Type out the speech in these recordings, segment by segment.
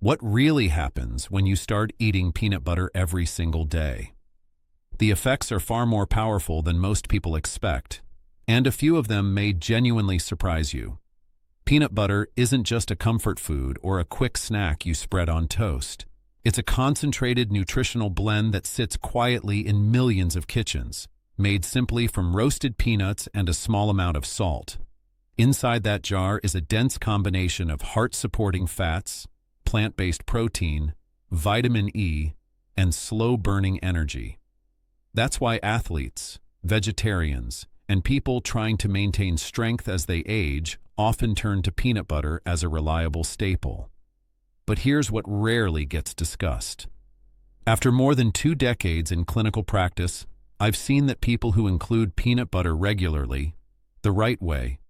What really happens when you start eating peanut butter every single day? The effects are far more powerful than most people expect, and a few of them may genuinely surprise you. Peanut butter isn't just a comfort food or a quick snack you spread on toast. It's a concentrated nutritional blend that sits quietly in millions of kitchens, made simply from roasted peanuts and a small amount of salt. Inside that jar is a dense combination of heart-supporting fats, plant-based protein, vitamin E, and slow-burning energy. That's why athletes, vegetarians, and people trying to maintain strength as they age often turn to peanut butter as a reliable staple. But here's what rarely gets discussed. After more than 2 decades in clinical practice, I've seen that people who include peanut butter regularly, the right way,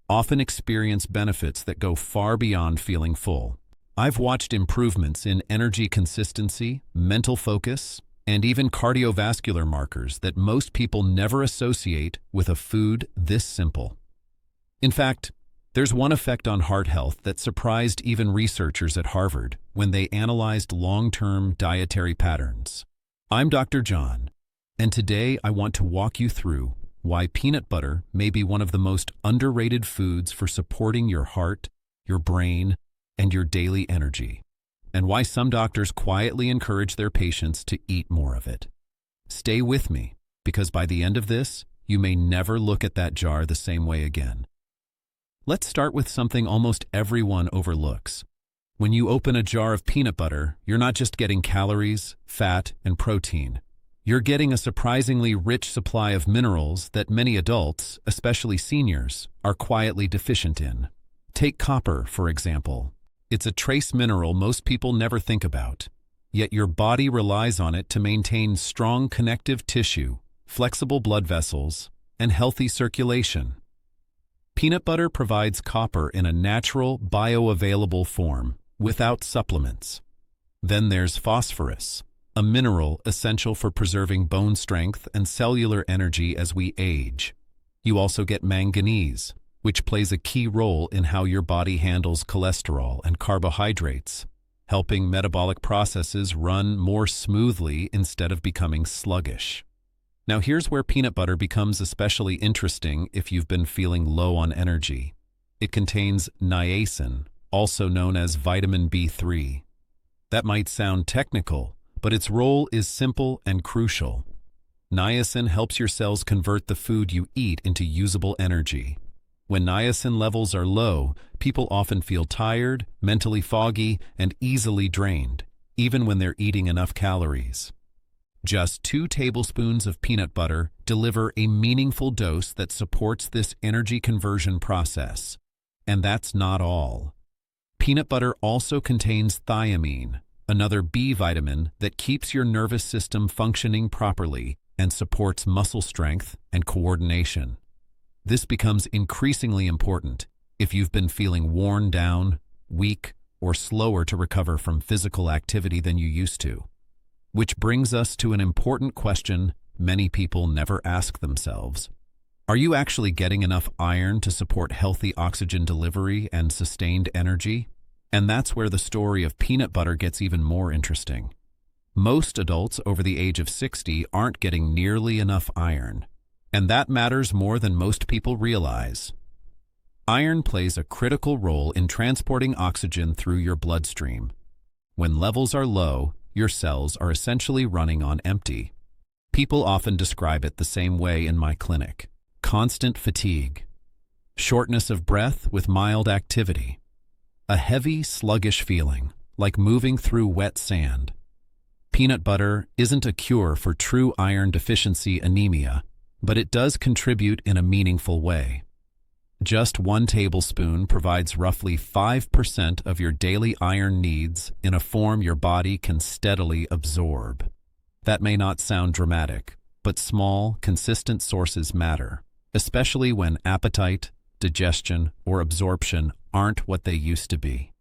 often experience benefits that go far beyond feeling full. I've watched improvements in energy consistency, mental focus, and even cardiovascular markers that most people never associate with a food this simple. In fact, there's one effect on heart health that surprised even researchers at Harvard when they analyzed long-term dietary patterns. I'm Dr. John, and today I want to walk you through why peanut butter may be one of the most underrated foods for supporting your heart, your brain, and your daily energy, and why some doctors quietly encourage their patients to eat more of it. Stay with me, because by the end of this, you may never look at that jar the same way again. Let's start with something almost everyone overlooks. When you open a jar of peanut butter, you're not just getting calories, fat, and protein. You're getting a surprisingly rich supply of minerals that many adults, especially seniors, are quietly deficient in. Take copper, for example. It's a trace mineral most people never think about, yet your body relies on it to maintain strong connective tissue, flexible blood vessels, and healthy circulation. Peanut butter provides copper in a natural, bioavailable form, without supplements. Then there's phosphorus, a mineral essential for preserving bone strength and cellular energy as we age. You also get manganese, which plays a key role in how your body handles cholesterol and carbohydrates, helping metabolic processes run more smoothly instead of becoming sluggish. Now here's where peanut butter becomes especially interesting if you've been feeling low on energy. It contains niacin, also known as vitamin B3. That might sound technical, but its role is simple and crucial. Niacin helps your cells convert the food you eat into usable energy. When niacin levels are low, people often feel tired, mentally foggy, and easily drained, even when they're eating enough calories. Just 2 tablespoons of peanut butter deliver a meaningful dose that supports this energy conversion process. And that's not all. Peanut butter also contains thiamine, another B vitamin that keeps your nervous system functioning properly and supports muscle strength and coordination. This becomes increasingly important if you've been feeling worn down, weak, or slower to recover from physical activity than you used to. Which brings us to an important question many people never ask themselves. Are you actually getting enough iron to support healthy oxygen delivery and sustained energy? And that's where the story of peanut butter gets even more interesting. Most adults over the age of 60 aren't getting nearly enough iron. And that matters more than most people realize. Iron plays a critical role in transporting oxygen through your bloodstream. When levels are low, your cells are essentially running on empty. People often describe it the same way in my clinic: constant fatigue, shortness of breath with mild activity, a heavy, sluggish feeling, like moving through wet sand. Peanut butter isn't a cure for true iron deficiency anemia, but it does contribute in a meaningful way. Just 1 tablespoon provides roughly 5% of your daily iron needs in a form your body can steadily absorb. That may not sound dramatic, but small, consistent sources matter, especially when appetite, digestion, or absorption aren't what they used to be.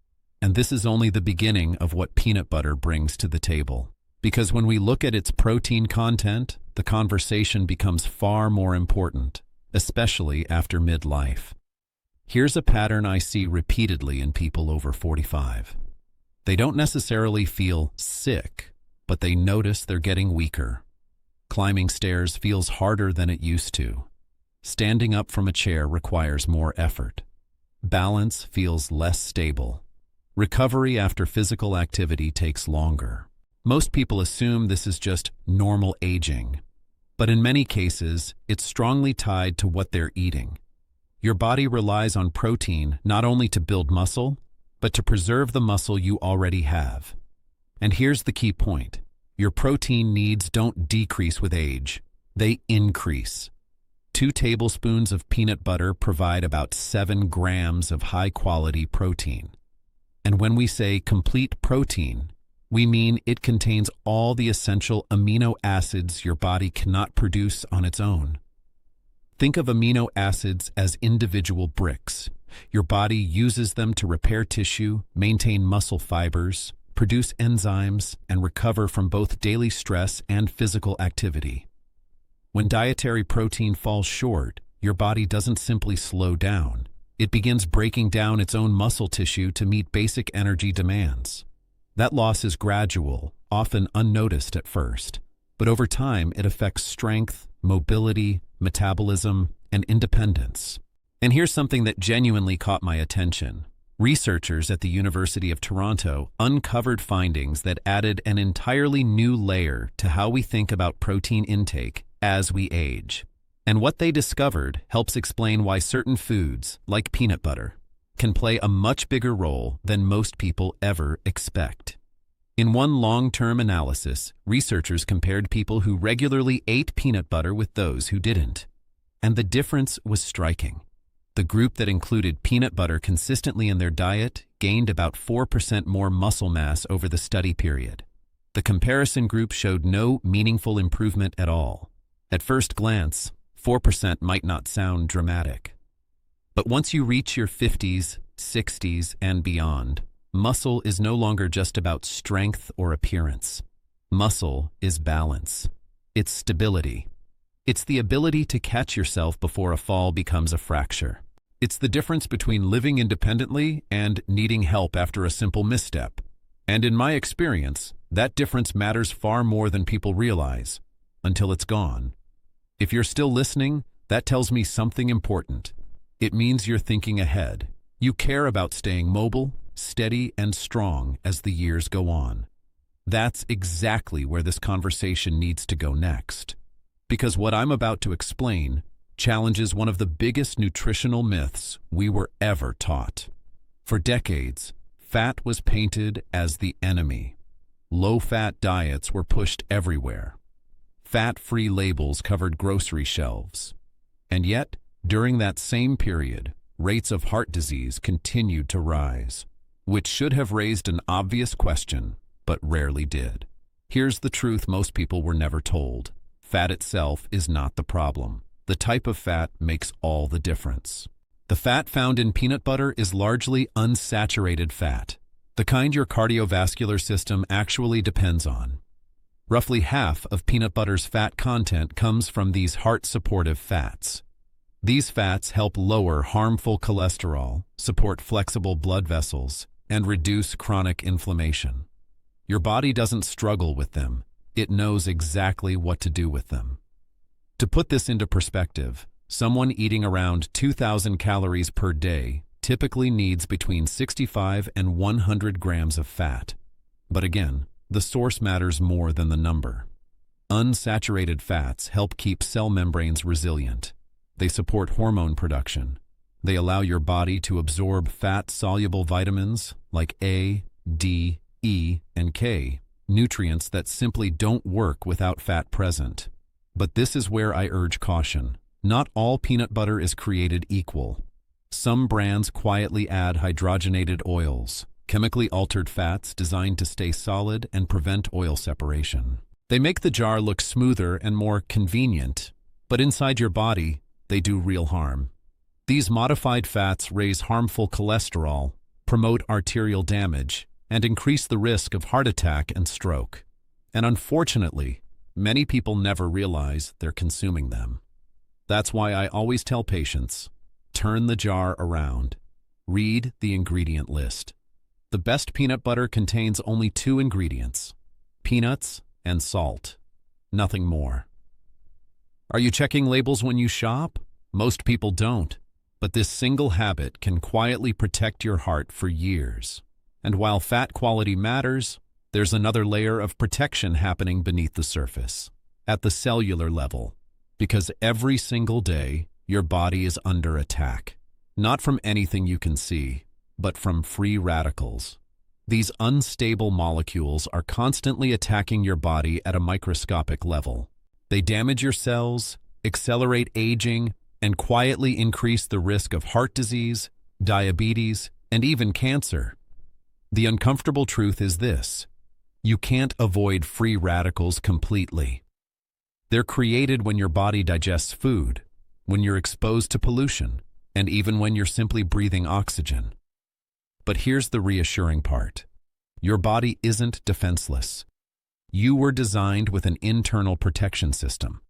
And this is only the beginning of what peanut butter brings to the table. Because when we look at its protein content, the conversation becomes far more important, especially after midlife. Here's a pattern I see repeatedly in people over 45. They don't necessarily feel sick, but they notice they're getting weaker. Climbing stairs feels harder than it used to. Standing up from a chair requires more effort. Balance feels less stable. Recovery after physical activity takes longer. Most people assume this is just normal aging, but in many cases, it's strongly tied to what they're eating. Your body relies on protein not only to build muscle, but to preserve the muscle you already have. And here's the key point. Your protein needs don't decrease with age, they increase. 2 tablespoons of peanut butter provide about 7 grams of high-quality protein. And when we say complete protein, we mean it contains all the essential amino acids your body cannot produce on its own. Think of amino acids as individual bricks. Your body uses them to repair tissue, maintain muscle fibers, produce enzymes, and recover from both daily stress and physical activity. When dietary protein falls short, your body doesn't simply slow down. It begins breaking down its own muscle tissue to meet basic energy demands. That loss is gradual, often unnoticed at first, but over time it affects strength, mobility, metabolism, and independence. And here's something that genuinely caught my attention. Researchers at the University of Toronto uncovered findings that added an entirely new layer to how we think about protein intake as we age. And what they discovered helps explain why certain foods, like peanut butter, can play a much bigger role than most people ever expect. In one long-term analysis, researchers compared people who regularly ate peanut butter with those who didn't. And the difference was striking. The group that included peanut butter consistently in their diet gained about 4% more muscle mass over the study period. The comparison group showed no meaningful improvement at all. At first glance, 4% might not sound dramatic. But once you reach your 50s, 60s, and beyond, muscle is no longer just about strength or appearance. Muscle is balance. It's stability. It's the ability to catch yourself before a fall becomes a fracture. It's the difference between living independently and needing help after a simple misstep. And in my experience, that difference matters far more than people realize, until it's gone. If you're still listening, that tells me something important. It means you're thinking ahead. You care about staying mobile, steady, and strong as the years go on. That's exactly where this conversation needs to go next. Because what I'm about to explain challenges one of the biggest nutritional myths we were ever taught. For decades, fat was painted as the enemy. Low-fat diets were pushed everywhere. Fat-free labels covered grocery shelves. And yet, during that same period, rates of heart disease continued to rise, which should have raised an obvious question, but rarely did. Here's the truth most people were never told. Fat itself is not the problem. The type of fat makes all the difference. The fat found in peanut butter is largely unsaturated fat, the kind your cardiovascular system actually depends on. Roughly half of peanut butter's fat content comes from these heart-supportive fats. These fats help lower harmful cholesterol, support flexible blood vessels, and reduce chronic inflammation. Your body doesn't struggle with them. It knows exactly what to do with them. To put this into perspective, someone eating around 2,000 calories per day typically needs between 65 and 100 grams of fat. But again, the source matters more than the number. Unsaturated fats help keep cell membranes resilient. They support hormone production. They allow your body to absorb fat-soluble vitamins like A, D, E, and K, nutrients that simply don't work without fat present. But this is where I urge caution. Not all peanut butter is created equal. Some brands quietly add hydrogenated oils, chemically altered fats designed to stay solid and prevent oil separation. They make the jar look smoother and more convenient, but inside your body, they do real harm. These modified fats raise harmful cholesterol, promote arterial damage, and increase the risk of heart attack and stroke. And unfortunately, many people never realize they're consuming them. That's why I always tell patients, turn the jar around. Read the ingredient list. The best peanut butter contains only two ingredients: peanuts and salt. Nothing more. Are you checking labels when you shop? Most people don't, but this single habit can quietly protect your heart for years. And while fat quality matters, there's another layer of protection happening beneath the surface, at the cellular level, because every single day, your body is under attack. Not from anything you can see, but from free radicals. These unstable molecules are constantly attacking your body at a microscopic level. They damage your cells, accelerate aging, and quietly increase the risk of heart disease, diabetes, and even cancer. The uncomfortable truth is this: you can't avoid free radicals completely. They're created when your body digests food, when you're exposed to pollution, and even when you're simply breathing oxygen. But here's the reassuring part. Your body isn't defenseless. You were designed with an internal protection system,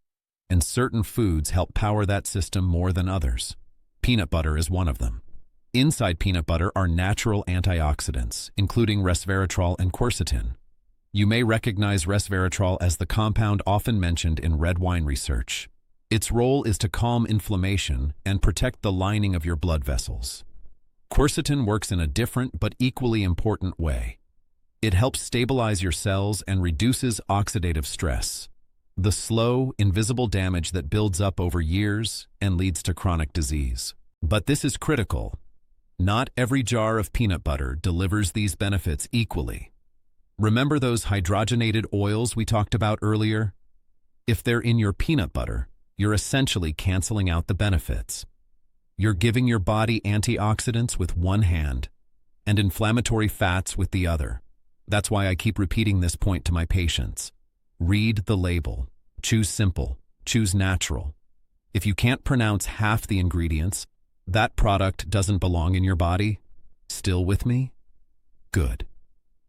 and certain foods help power that system more than others. Peanut butter is one of them. Inside peanut butter are natural antioxidants, including resveratrol and quercetin. You may recognize resveratrol as the compound often mentioned in red wine research. Its role is to calm inflammation and protect the lining of your blood vessels. Quercetin works in a different but equally important way. It helps stabilize your cells and reduces oxidative stress, the slow, invisible damage that builds up over years and leads to chronic disease. But this is critical. Not every jar of peanut butter delivers these benefits equally. Remember those hydrogenated oils we talked about earlier? If they're in your peanut butter, you're essentially canceling out the benefits. You're giving your body antioxidants with one hand and inflammatory fats with the other. That's why I keep repeating this point to my patients. Read the label. Choose simple. Choose natural. If you can't pronounce half the ingredients, that product doesn't belong in your body. Still with me? Good.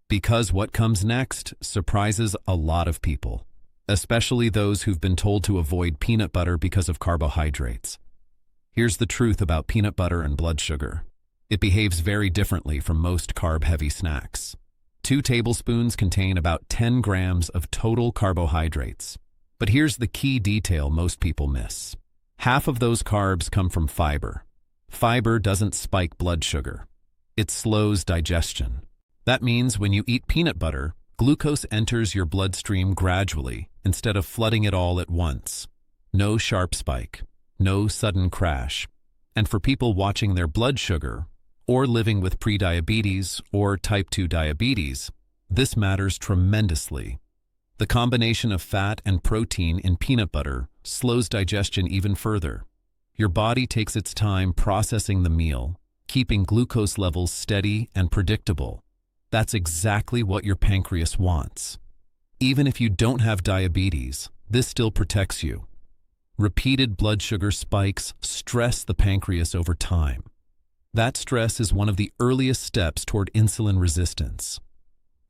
Because what comes next surprises a lot of people, especially those who've been told to avoid peanut butter because of carbohydrates. Here's the truth about peanut butter and blood sugar. It behaves very differently from most carb-heavy snacks. 2 tablespoons contain about 10 grams of total carbohydrates. But here's the key detail most people miss. Half of those carbs come from fiber. Fiber doesn't spike blood sugar. It slows digestion. That means when you eat peanut butter, glucose enters your bloodstream gradually instead of flooding it all at once. No sharp spike. No sudden crash. And for people watching their blood sugar, or living with prediabetes or type 2 diabetes, this matters tremendously. The combination of fat and protein in peanut butter slows digestion even further. Your body takes its time processing the meal, keeping glucose levels steady and predictable. That's exactly what your pancreas wants. Even if you don't have diabetes, this still protects you. Repeated blood sugar spikes stress the pancreas over time. That stress is one of the earliest steps toward insulin resistance.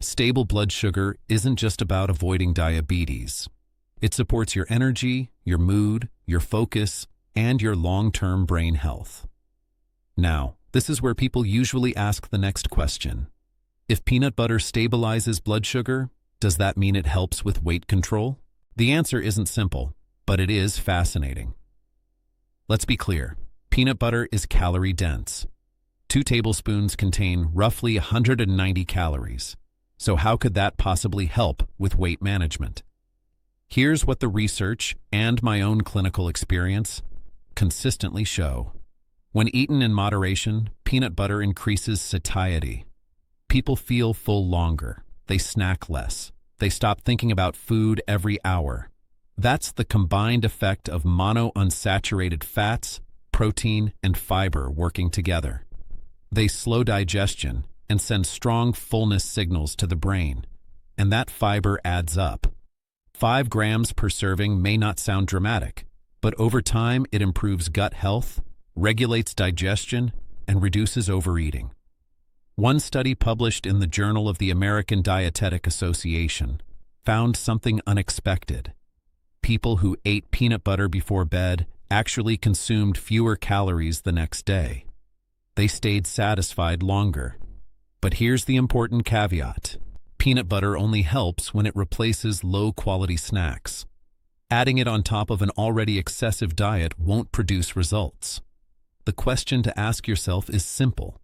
Stable blood sugar isn't just about avoiding diabetes. It supports your energy, your mood, your focus, and your long-term brain health. Now, this is where people usually ask the next question. If peanut butter stabilizes blood sugar, does that mean it helps with weight control? The answer isn't simple, but it is fascinating. Let's be clear. Peanut butter is calorie-dense. 2 tablespoons contain roughly 190 calories. So how could that possibly help with weight management? Here's what the research and my own clinical experience consistently show. When eaten in moderation, peanut butter increases satiety. People feel full longer. They snack less. They stop thinking about food every hour. That's the combined effect of monounsaturated fats, protein, and fiber working together. They slow digestion and send strong fullness signals to the brain, and that fiber adds up. 5 grams per serving may not sound dramatic, but over time it improves gut health, regulates digestion, and reduces overeating. One study published in the Journal of the American Dietetic Association found something unexpected. People who ate peanut butter before bed actually consumed fewer calories the next day. They stayed satisfied longer. But here's the important caveat. Peanut butter only helps when it replaces low-quality snacks. Adding it on top of an already excessive diet won't produce results. The question to ask yourself is simple.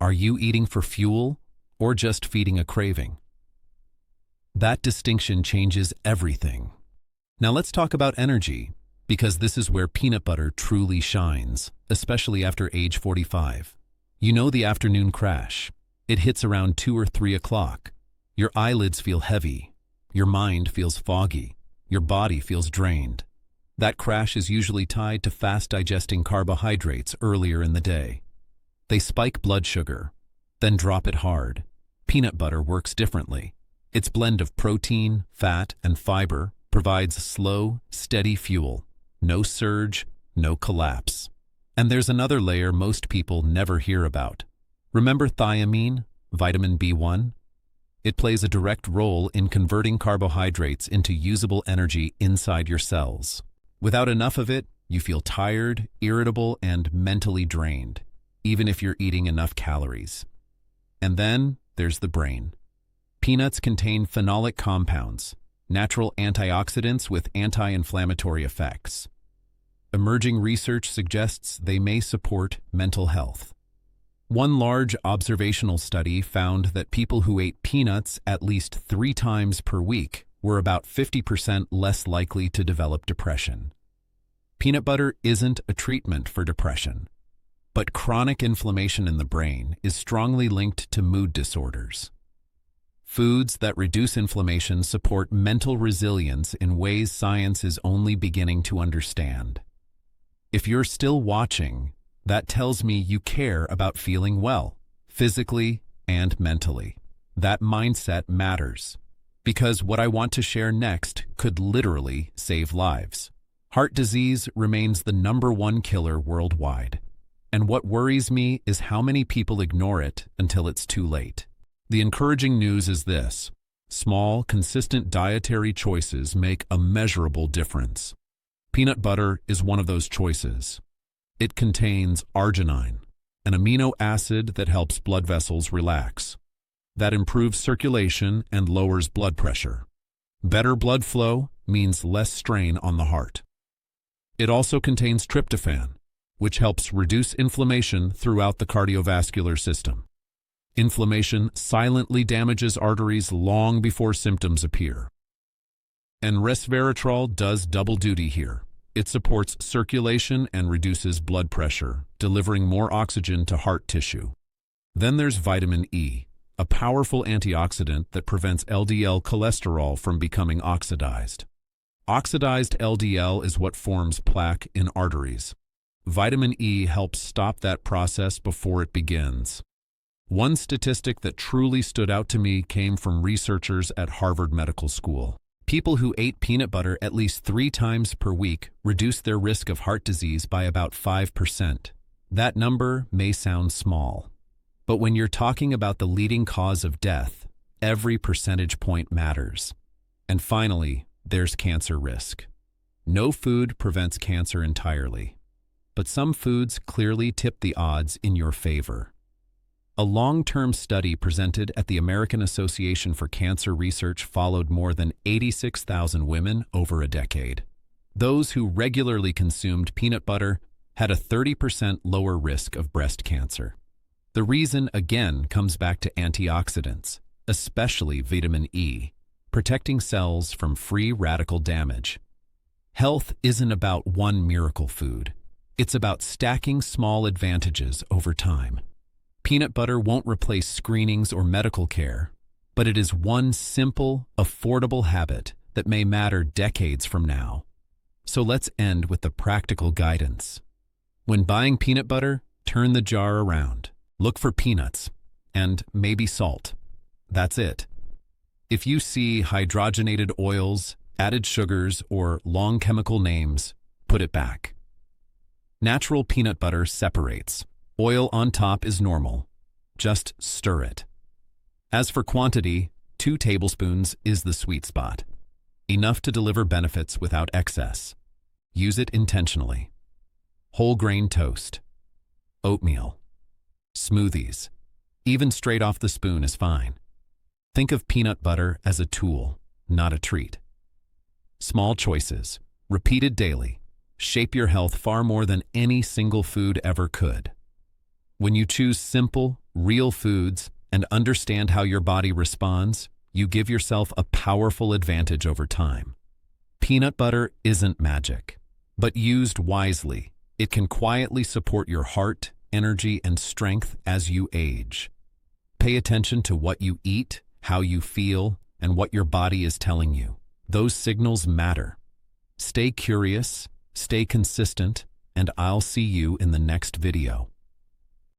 Are you eating for fuel or just feeding a craving? That distinction changes everything. Now let's talk about energy, because this is where peanut butter truly shines, especially after age 45. You know the afternoon crash. It hits around 2 or 3 o'clock. Your eyelids feel heavy. Your mind feels foggy. Your body feels drained. That crash is usually tied to fast-digesting carbohydrates earlier in the day. They spike blood sugar, then drop it hard. Peanut butter works differently. Its blend of protein, fat, and fiber provides slow, steady fuel. No surge, no collapse. And there's another layer most people never hear about. Remember thiamine, vitamin B1? It plays a direct role in converting carbohydrates into usable energy inside your cells. Without enough of it, you feel tired, irritable, and mentally drained, even if you're eating enough calories. And then there's the brain. Peanuts contain phenolic compounds, natural antioxidants with anti-inflammatory effects. Emerging research suggests they may support mental health. One large observational study found that people who ate peanuts at least 3 times per week were about 50% less likely to develop depression. Peanut butter isn't a treatment for depression, but chronic inflammation in the brain is strongly linked to mood disorders. Foods that reduce inflammation support mental resilience in ways science is only beginning to understand. If you're still watching, that tells me you care about feeling well, physically and mentally. That mindset matters, because what I want to share next could literally save lives. Heart disease remains the #1 killer worldwide, and what worries me is how many people ignore it until it's too late. The encouraging news is this: small, consistent dietary choices make a measurable difference. Peanut butter is one of those choices. It contains arginine, an amino acid that helps blood vessels relax. That improves circulation and lowers blood pressure. Better blood flow means less strain on the heart. It also contains tryptophan, which helps reduce inflammation throughout the cardiovascular system. Inflammation silently damages arteries long before symptoms appear. And resveratrol does double duty here. It supports circulation and reduces blood pressure, delivering more oxygen to heart tissue. Then there's vitamin E, a powerful antioxidant that prevents LDL cholesterol from becoming oxidized. Oxidized LDL is what forms plaque in arteries. Vitamin E helps stop that process before it begins. One statistic that truly stood out to me came from researchers at Harvard Medical School. People who ate peanut butter at least 3 times per week reduced their risk of heart disease by about 5%. That number may sound small, but when you're talking about the leading cause of death, every percentage point matters. And finally, there's cancer risk. No food prevents cancer entirely, but some foods clearly tip the odds in your favor. A long-term study presented at the American Association for Cancer Research followed more than 86,000 women over a decade. Those who regularly consumed peanut butter had a 30% lower risk of breast cancer. The reason, again, comes back to antioxidants, especially vitamin E, protecting cells from free radical damage. Health isn't about one miracle food. It's about stacking small advantages over time. Peanut butter won't replace screenings or medical care, but it is one simple, affordable habit that may matter decades from now. So let's end with the practical guidance. When buying peanut butter, turn the jar around. Look for peanuts and maybe salt. That's it. If you see hydrogenated oils, added sugars, or long chemical names, put it back. Natural peanut butter separates. Oil on top is normal. Just stir it. As for quantity, 2 tablespoons is the sweet spot. Enough to deliver benefits without excess. Use it intentionally. Whole grain toast, oatmeal, smoothies, Even straight off the spoon is fine. Think of peanut butter as a tool, not a treat. Small choices, repeated daily, shape your health far more than any single food ever could. When you choose simple, real foods and understand how your body responds, you give yourself a powerful advantage over time. Peanut butter isn't magic, but used wisely, it can quietly support your heart, energy, and strength as you age. Pay attention to what you eat, how you feel, and what your body is telling you. Those signals matter. Stay curious, stay consistent, and I'll see you in the next video.